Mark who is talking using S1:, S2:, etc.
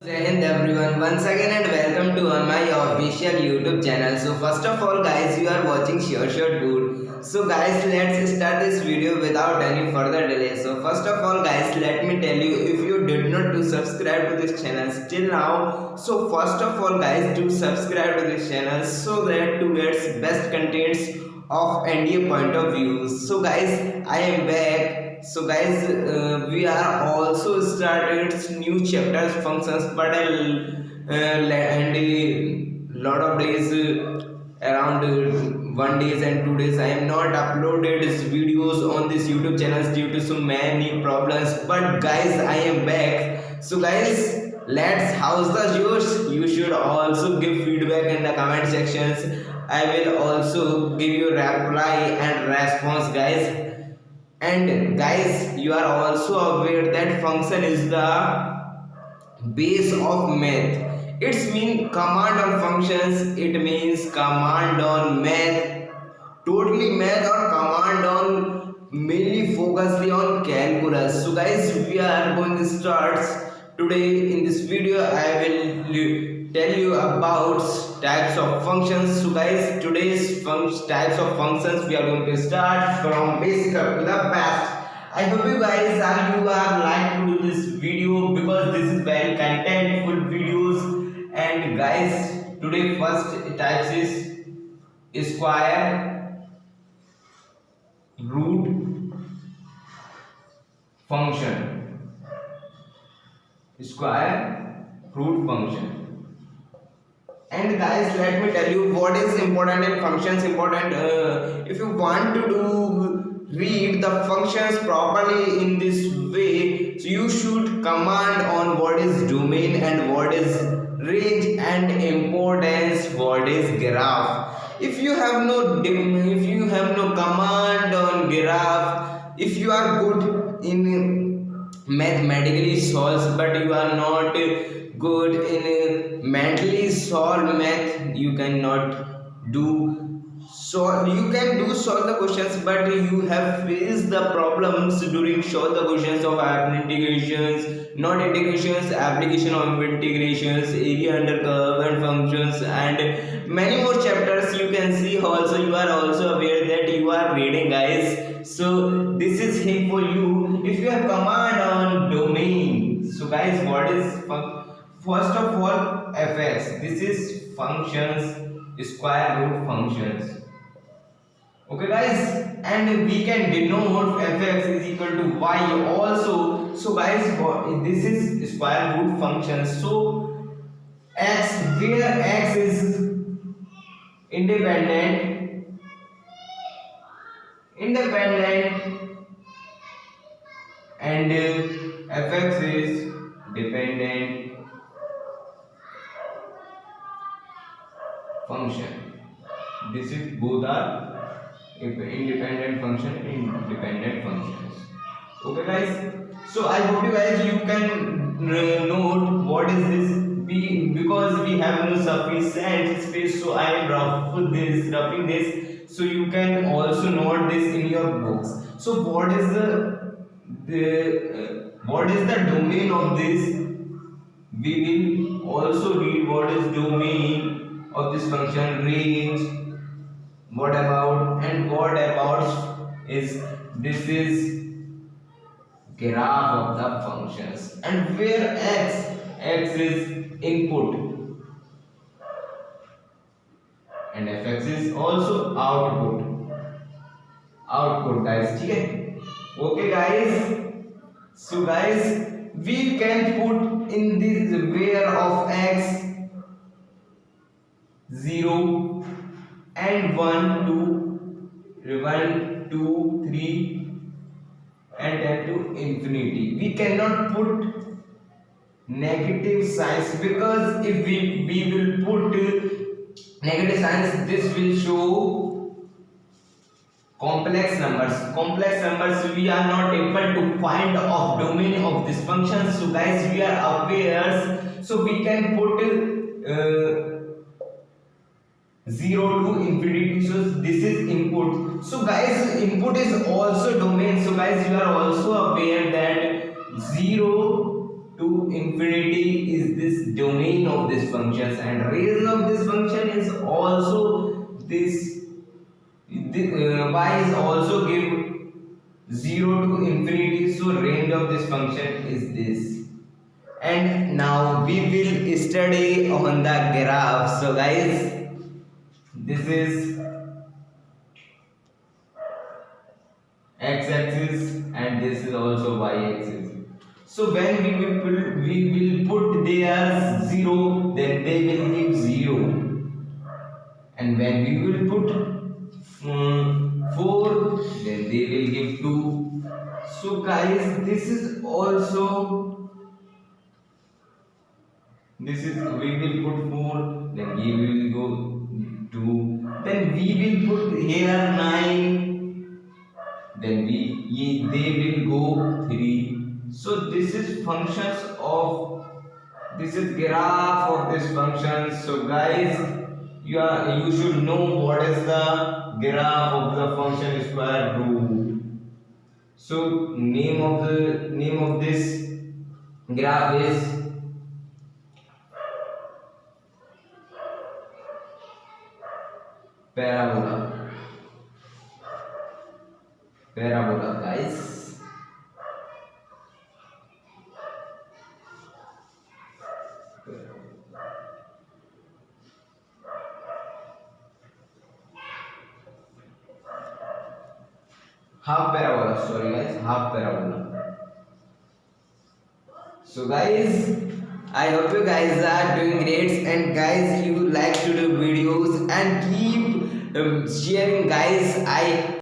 S1: Jai Hind everyone, once again and welcome to on my official YouTube channel. So first of all guys, you are watching Sure Short Dude. So guys, let's start this video without any further delay. So first of all guys, let me tell you, if you did not do subscribe to this channel still now, so first of all guys, do subscribe to this channel so that to get best contents of NDA point of view. So guys, I am back. So guys, we are also started new chapters functions, but and a lot of days, around 1 days and 2 days, I am not uploaded videos on this YouTube channel due to so many problems. But guys, I am back. So guys, let's house the yours. You should also give feedback in the comment sections. I will also give you reply and response, guys. And guys, you are also aware that function is the base of math. It's mean command on functions, it means command on math, totally math or command on mainly focusly on calculus. So guys, we are going to start today. In this video I will tell you about types of functions. So guys, today's types of functions we are going to start from basic up to the best. I hope you guys are like to do this video because this is very contentful videos. And guys, today first types is square root function. Square root function. And guys, let me tell you what is important in functions. If you want to read the functions properly in this way, so you should command on what is domain and what is range, and importance what is graph. If you have no command on graph, if you are good in mathematically solves but you are not good in mentally solve math, you cannot do. So you can do solve the questions, but you have faced the problems during solve the questions of integrations, not integrations, application of integrations, area under curve and functions, and many more chapters you can see. Also you are also aware that you are reading, guys. So this is hint for you. If you have command on domain, so guys, what is first of all fx? This is functions, square root functions. Okay guys, and we can denote fx is equal to y also. So guys, this is square root functions. So x, where x is independent and fx is dependent function. This is both are independent function, independent functions. Okay guys, so I hope you guys you can note what is this. Because we have no sufficient space, so I am roughing this, so you can also note this in your books. So what is the domain of this? We will also read what is domain of this function, range. What about is this is graph of the functions, and where x is input and fx is also output guys. Okay guys, so guys, we can put in this where of x 0 and 1 2 3 and 10 to infinity. We cannot put negative signs, because if we will put negative signs, this will show complex numbers. We are not able to find of domain of this function. So guys, we are aware, so we can put 0 to infinity. So this is input. So guys, input is also domain. So guys, you are also aware that 0 to infinity is this domain of this functions, and range of this function is also this y is also give 0 to infinity, so range of this function is this. And now we will study on the graph. So guys, this is x-axis and this is also y-axis. So when we will put there 0, then they will give 0, and when we will put 4, then they will give 2. So guys, this is also, this is, we will put 4, then we will go 2, then we will put here 9, then they will go 3. So this is functions of, this is graph of this function. So guys, you should know what is the graph of the function square root. So name of this graph is parabola. Parabola, guys. Half parabola, sorry guys, half parabola. So guys, I hope you guys are doing great, and guys, you like to do videos and keep sharing guys. I